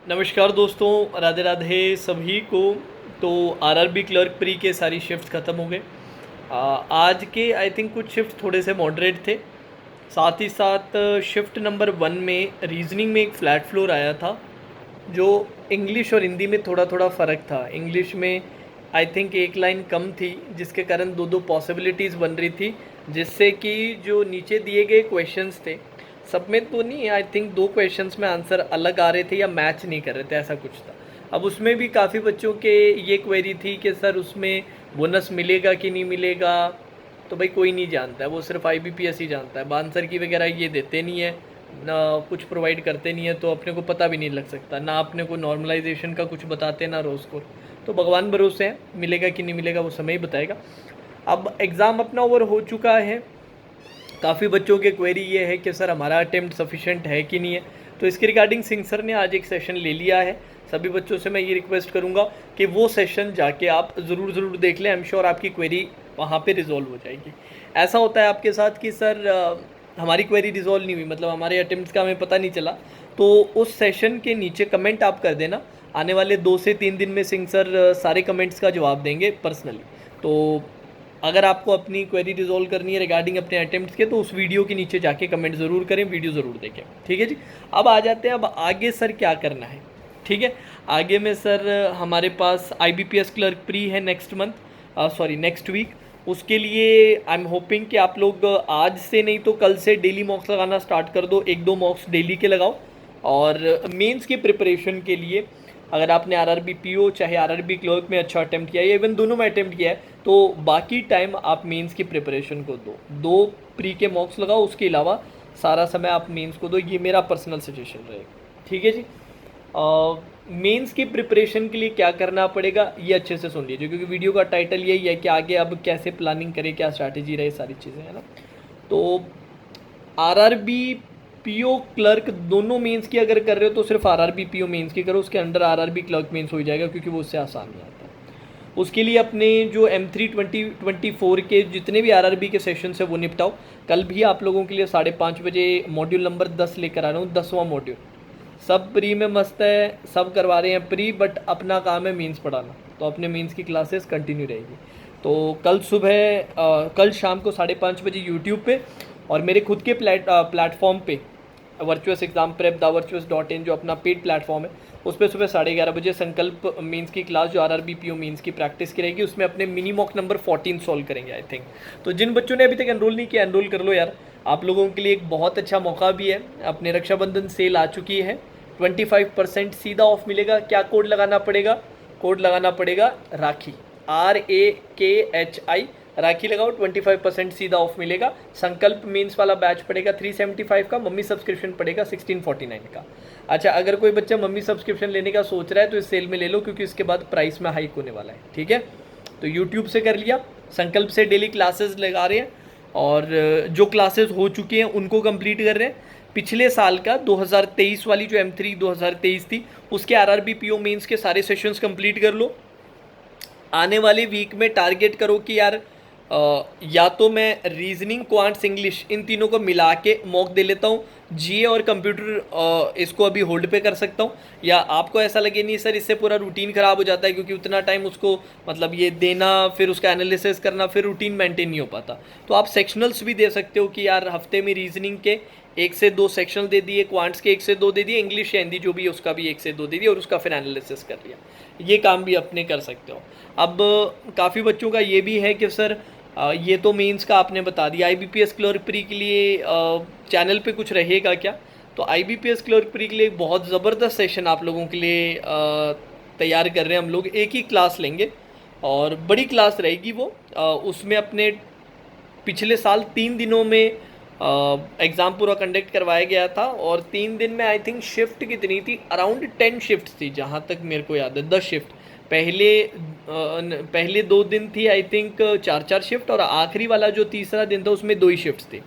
नमस्कार दोस्तों, राधे राधे सभी को। तो आरआरबी क्लर्क प्री के सारी शिफ्ट ख़त्म हो गए। आज के आई थिंक कुछ शिफ्ट थोड़े से मॉडरेट थे। साथ ही साथ शिफ्ट नंबर 1 में रीजनिंग में एक फ्लैट फ्लोर आया था, जो इंग्लिश और हिंदी में थोड़ा थोड़ा फ़र्क था। इंग्लिश में आई थिंक एक लाइन कम थी, जिसके कारण दो दो पॉसिबिलिटीज़ बन रही थी, जिससे कि जो नीचे दिए गए क्वेश्चंस थे, सब में तो नहीं, आई थिंक दो क्वेश्चंस में आंसर अलग आ रहे थे या मैच नहीं कर रहे थे, ऐसा कुछ था। अब उसमें भी काफ़ी बच्चों के ये क्वेरी थी कि सर उसमें बोनस मिलेगा कि नहीं मिलेगा। तो भाई कोई नहीं जानता है, वो सिर्फ आईबीपीएस ही जानता है। आंसर की वगैरह ये देते नहीं है, ना कुछ प्रोवाइड करते नहीं है, तो अपने को पता भी नहीं लग सकता। ना अपने को नॉर्मलाइजेशन का कुछ बताते, ना रो स्कोर। तो भगवान भरोसे है, मिलेगा कि नहीं मिलेगा वो समय ही बताएगा। अब एग्ज़ाम अपना ओवर हो चुका है। काफ़ी बच्चों के क्वेरी ये है कि सर हमारा अटेम्प्ट सफिशेंट है कि नहीं है। तो इसके रिगार्डिंग सिंह सर ने आज एक सेशन ले लिया है। सभी बच्चों से मैं ये रिक्वेस्ट करूँगा कि वो सेशन जाके आप ज़रूर देख लें। आई एम श्योर आपकी क्वेरी वहाँ पे रिजॉल्व हो जाएगी। ऐसा होता है आपके साथ कि सर हमारी क्वेरी रिजॉल्व नहीं हुई, मतलब हमारे अटेम्प्ट्स का हमें पता नहीं चला, तो उस सेशन के नीचे कमेंट आप कर देना। आने वाले 2 से 3 दिन में सिंह सर सारे कमेंट्स का जवाब देंगे पर्सनली। तो अगर आपको अपनी क्वेरी रिजॉल्व करनी है रिगार्डिंग अपने अटेम्प्ट्स के, तो उस वीडियो के नीचे जाके कमेंट ज़रूर करें, वीडियो ज़रूर देखें। ठीक है जी। अब आ जाते हैं, अब आगे सर क्या करना है। ठीक है, आगे में सर हमारे पास आईबीपीएस क्लर्क प्री है next month, sorry next week. उसके लिए आई एम होपिंग कि आप लोग आज से नहीं तो कल से डेली मॉक्स लगाना स्टार्ट कर दो। 1-2 मॉक्स डेली के लगाओ। और मेंस के प्रिपरेशन के लिए अगर आपने आरआरबी पीओ चाहे आरआरबी क्लर्क में अच्छा अटैम्प्ट किया है, इवन दोनों में अटैम्प्ट किया है, तो बाकी टाइम आप मेंस की प्रिपरेशन को दो। 2 प्री के मॉक्स लगाओ, उसके अलावा सारा समय आप मेंस को दो। ये मेरा पर्सनल सजेशन रहेगा। ठीक है जी। मेंस की प्रिपरेशन के लिए क्या करना पड़ेगा ये अच्छे से सुन लीजिए, क्योंकि वीडियो का टाइटल यही है कि आगे अब कैसे प्लानिंग करें, क्या स्ट्रैटेजी रहे, सारी चीज़ें है ना। तो आरआरबी पीओ क्लर्क दोनों मेंस की अगर कर रहे हो तो सिर्फ आरआरबी पीओ मेंस की करो, उसके अंडर आरआरबी क्लर्क मेंस हो जाएगा, क्योंकि वो उससे आसान नहीं आता है। उसके लिए अपने जो M3 2024 के जितने भी आरआरबी के सेशन है वो निपटाओ। कल भी आप लोगों के लिए 5:30 बजे मॉड्यूल नंबर 10 लेकर आ रहा हूँ, 10वां मॉड्यूल। सब प्री में मस्त है, सब करवा रहे हैं प्री, बट अपना काम है मीन्स पढ़ाना, तो अपने मीन्स की क्लासेस कंटिन्यू रहेगी। तो कल सुबह कल शाम को 5:30 बजे यूट्यूब पे और मेरे खुद के प्लेटफॉर्म पे वर्चुअस एग्जाम प्रेप davarchuas.in जो अपना पेड प्लेटफॉर्म है, उस पर सुबह 11:30 बजे संकल्प मीन्स की क्लास जो आरआरबी पीओ मीन्स की प्रैक्टिस की रहेगी, उसमें अपने मिनी मॉक नंबर 14 सॉल्व करेंगे आई थिंक। तो जिन बच्चों ने अभी तक एनरोल नहीं किया, एनरोल कर लो यार। आप लोगों के लिए एक बहुत अच्छा मौका भी है, अपने रक्षाबंधन सेल आ चुकी है, 25% सीधा ऑफ मिलेगा। क्या कोड लगाना पड़ेगा? कोड लगाना पड़ेगा राखी, RAKHI, राखी लगाओ, 25% सीधा ऑफ मिलेगा। संकल्प मीन्स वाला बैच पड़ेगा 375 का, मम्मी सब्सक्रिप्शन पड़ेगा 1649 का। अच्छा, अगर कोई बच्चा मम्मी सब्सक्रिप्शन लेने का सोच रहा है तो इस सेल में ले लो, क्योंकि इसके बाद प्राइस में हाइक होने वाला है। ठीक है, तो यूट्यूब से कर लिया, संकल्प से डेली क्लासेस लगा रहे हैं, और जो क्लासेस हो चुकी हैं उनको कंप्लीट कर रहे हैं। पिछले साल का 2023 वाली जो M3 2023 थी, उसके आरआरबी पीओ मेंस के सारे सेशंस कंप्लीट कर लो। आने वाले वीक में टारगेट करो कि यार या तो मैं रीजनिंग, क्वांट्स, इंग्लिश इन तीनों को मिला के मॉक दे लेता हूँ, जीए और कंप्यूटर इसको अभी होल्ड पे कर सकता हूँ, या आपको ऐसा लगे नहीं सर इससे पूरा रूटीन ख़राब हो जाता है, क्योंकि उतना टाइम उसको मतलब ये देना, फिर उसका एनालिसिस करना, फिर रूटीन मेंटेन नहीं हो पाता, तो आप सेक्शनल्स भी दे सकते हो कि यार हफ्ते में रीजनिंग के 1 से 2 सेक्शन दे दिए, क्वांट्स के 1 से 2 दे दिए, इंग्लिश या हिंदी जो भी है उसका भी 1 से 2 दे दिया, और उसका फिर एनालिसिस कर लिया। ये काम भी अपने कर सकते हो। अब काफ़ी बच्चों का ये भी है कि सर ये तो मेंस का आपने बता दिया, आईबीपीएस क्लर्क प्री के लिए चैनल पे कुछ रहेगा क्या? तो आईबीपीएस क्लर्क प्री के लिए बहुत ज़बरदस्त सेशन आप लोगों के लिए तैयार कर रहे हैं हम लोग। एक ही क्लास लेंगे और बड़ी क्लास रहेगी वो, उसमें अपने पिछले साल 3 दिनों में एग्ज़ाम पूरा कंडक्ट करवाया गया था, और 3 दिन में आई थिंक शिफ्ट कितनी थी, अराउंड 10 शिफ्ट थी जहाँ तक मेरे को याद है, 10 शिफ्ट। पहले 2 दिन थी आई थिंक 4-4 शिफ्ट, और आखिरी वाला जो तीसरा दिन था उसमें 2 ही शिफ्ट्स थी।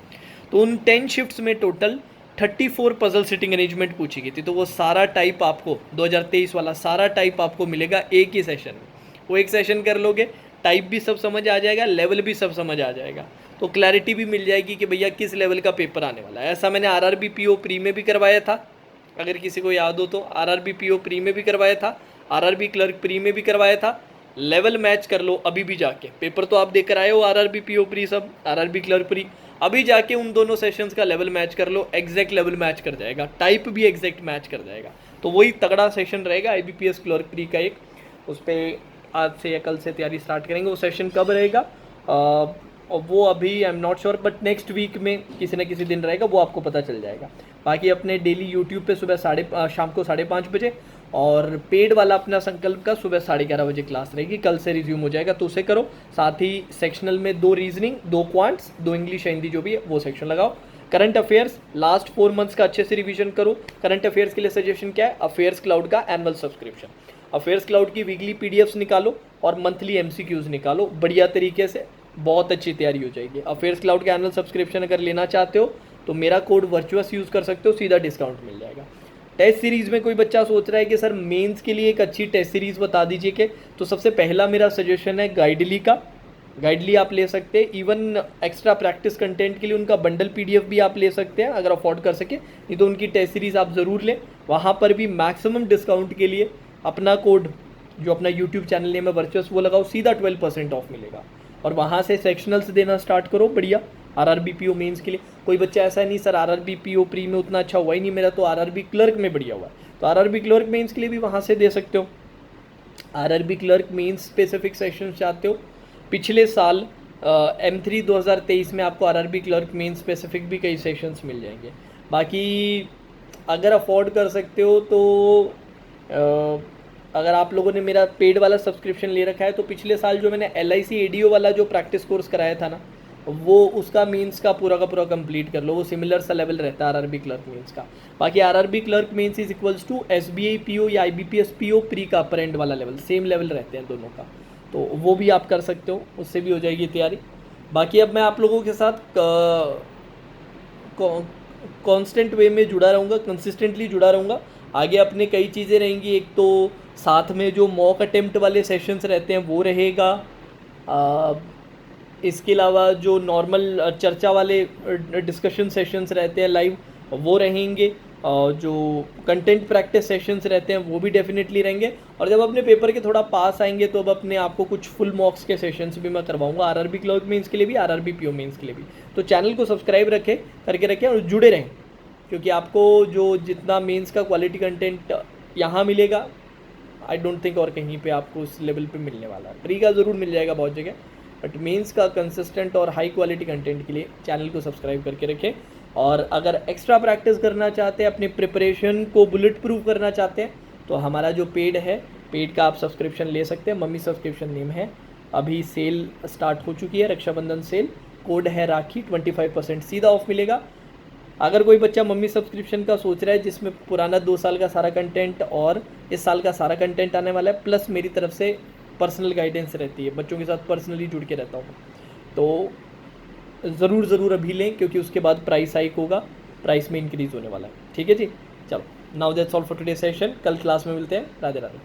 तो उन 10 शिफ्ट्स में टोटल 34 पजल सिटिंग अरेंजमेंट पूछी गई थी। तो वो सारा टाइप आपको 2023 वाला सारा टाइप आपको मिलेगा एक ही सेशन में। वो एक सेशन कर लोगे, टाइप भी सब समझ आ जाएगा, लेवल भी सब समझ आ जाएगा, तो क्लैरिटी भी मिल जाएगी कि भैया किस लेवल का पेपर आने वाला है। ऐसा मैंने आरआरबी पीओ प्री में भी करवाया था, अगर किसी को याद हो तो आरआरबी पीओ प्री में भी करवाया था, आरआरबी क्लर्क प्री में भी करवाया था। लेवल मैच कर लो अभी भी जाके, पेपर तो आप देकर आए हो आरआरबी पीओ प्री सब, आरआरबी क्लर्क प्री, अभी जाके उन दोनों सेशंस का लेवल मैच कर लो, एग्जैक्ट लेवल मैच कर जाएगा, टाइप भी एग्जैक्ट मैच कर जाएगा। तो वही तगड़ा सेशन रहेगा आईबीपीएस क्लर्क प्री का एक, उस पर आज से या कल से तैयारी स्टार्ट करेंगे। वो सेशन कब रहेगा और वो अभी I am not sure, but next week में किसी न किसी दिन रहेगा, वो आपको पता चल जाएगा। बाकी अपने डेली यूट्यूब पे सुबह शाम को 5:30 बजे, और पेड वाला अपना संकल्प का सुबह 11:30 बजे क्लास रहेगी, कल से रिज्यूम हो जाएगा, तो उसे करो। साथ ही सेक्शनल में 2 रीजनिंग, 2 क्वांट्स, 2 इंग्लिश हिंदी जो भी है वो सेक्शन लगाओ। करंट अफेयर्स लास्ट 4 मंथ्स का अच्छे से रिवीजन करो। करंट अफेयर्स के लिए सजेशन क्या है, अफेयर्स क्लाउड का एनुअल सब्सक्रिप्शन, अफेयर्स क्लाउड की वीकली पीडीएफ्स निकालो और मंथली एमसीक्यूज निकालो, बढ़िया तरीके से बहुत अच्छी तैयारी हो जाएगी। अफेयर्स क्लाउड का एनुअल सब्सक्रिप्शन अगर लेना चाहते हो तो मेरा कोड वर्चुअस यूज़ कर सकते हो, सीधा डिस्काउंट मिल जाएगा। टेस्ट सीरीज़ में कोई बच्चा सोच रहा है कि सर मेंस के लिए एक अच्छी टेस्ट सीरीज़ बता दीजिए कि, तो सबसे पहला मेरा सजेशन है गाइडली का। गाइडली आप ले सकते हैं, इवन एक्स्ट्रा प्रैक्टिस कंटेंट के लिए उनका बंडल पीडीएफ भी आप ले सकते हैं अगर अफोर्ड कर सके, नहीं तो उनकी टेस्ट सीरीज़ आप ज़रूर लें। वहाँ पर भी मैक्सिमम डिस्काउंट के लिए अपना कोड जो अपना यूट्यूब चैनल नेम है वर्चुअस वो लगाओ, सीधा 12% ऑफ मिलेगा, और वहाँ से सेक्शनल्स देना स्टार्ट करो बढ़िया। आरआरबी पीओ मेंस के लिए कोई बच्चा ऐसा नहीं सर आरआरबी पीओ प्री में उतना अच्छा हुआ ही नहीं मेरा, तो आरआरबी क्लर्क में बढ़िया हुआ है, तो आरआरबी क्लर्क मेंस के लिए भी वहाँ से दे सकते हो। RRB clerk mains specific section चाहते हो, पिछले साल M3 2023 में आपको आरआरबी क्लर्क मेंस स्पेसिफिक भी कई सेशंस मिल जाएंगे। बाकी अगर अफोर्ड कर सकते हो तो अगर आप लोगों ने मेरा पेड वाला सब्सक्रिप्शन ले रखा है तो पिछले साल जो मैंने LIC ADO वाला जो प्रैक्टिस कोर्स कराया था ना, वो उसका मेंस का पूरा कंप्लीट कर लो, वो सिमिलर सा लेवल रहता है आरआरबी क्लर्क मेंस का। बाकी RRB clerk mains is equals to SBI PO या IBPS PO प्री का अपर एंड वाला लेवल, सेम लेवल रहते हैं दोनों का, तो वो भी आप कर सकते हो, उससे भी हो जाएगी तैयारी। बाकी अब मैं आप लोगों के साथ कॉन्स्टेंट वे में जुड़ा रहूँगा, कंसिस्टेंटली जुड़ा रहूँगा। आगे अपने कई चीज़ें रहेंगी, एक तो साथ में जो मॉक अटेम्प्ट वाले सेशंस रहते हैं वो रहेगा, इसके अलावा जो नॉर्मल चर्चा वाले डिस्कशन सेशंस रहते हैं लाइव वो रहेंगे, जो कंटेंट प्रैक्टिस सेशंस रहते हैं वो भी डेफिनेटली रहेंगे। और जब अपने पेपर के थोड़ा पास आएंगे तो अब अपने आपको कुछ फुल मॉक्स के सेशंस भी मैं करवाऊंगा, आरआरबी क्लर्क मेंस के लिए भी, आरआरबी पीओ मेंस के लिए भी। तो चैनल को सब्सक्राइब करके रखें और जुड़े रहें, क्योंकि आपको जो जितना मेंस का क्वालिटी कंटेंट यहाँ मिलेगा आई डोंट थिंक और कहीं पे आपको उस लेवल पे मिलने वाला है। प्री का ज़रूर मिल जाएगा बहुत जगह, बट मेंस का कंसिस्टेंट और हाई क्वालिटी कंटेंट के लिए चैनल को सब्सक्राइब करके रखें। और अगर एक्स्ट्रा प्रैक्टिस करना चाहते हैं, अपने प्रिपरेशन को बुलेट प्रूफ करना चाहते हैं, तो हमारा जो पेड है, पेड का आप सब्सक्रिप्शन ले सकते हैं, मम्मी सब्सक्रिप्शन नेम है। अभी सेल स्टार्ट हो चुकी है, रक्षाबंधन सेल, कोड है राखी, 25% सीधा ऑफ मिलेगा। अगर कोई बच्चा मम्मी सब्सक्रिप्शन का सोच रहा है जिसमें पुराना 2 साल का सारा कंटेंट और इस साल का सारा कंटेंट आने वाला है, प्लस मेरी तरफ से पर्सनल गाइडेंस रहती है, बच्चों के साथ पर्सनली जुड़ के रहता हूँ, तो ज़रूर अभी लें, क्योंकि उसके बाद प्राइस हाइक होगा, प्राइस में इंक्रीज़ होने वाला है। ठीक है जी, चलो now that's all for today session, कल क्लास में मिलते हैं। राधे राधे।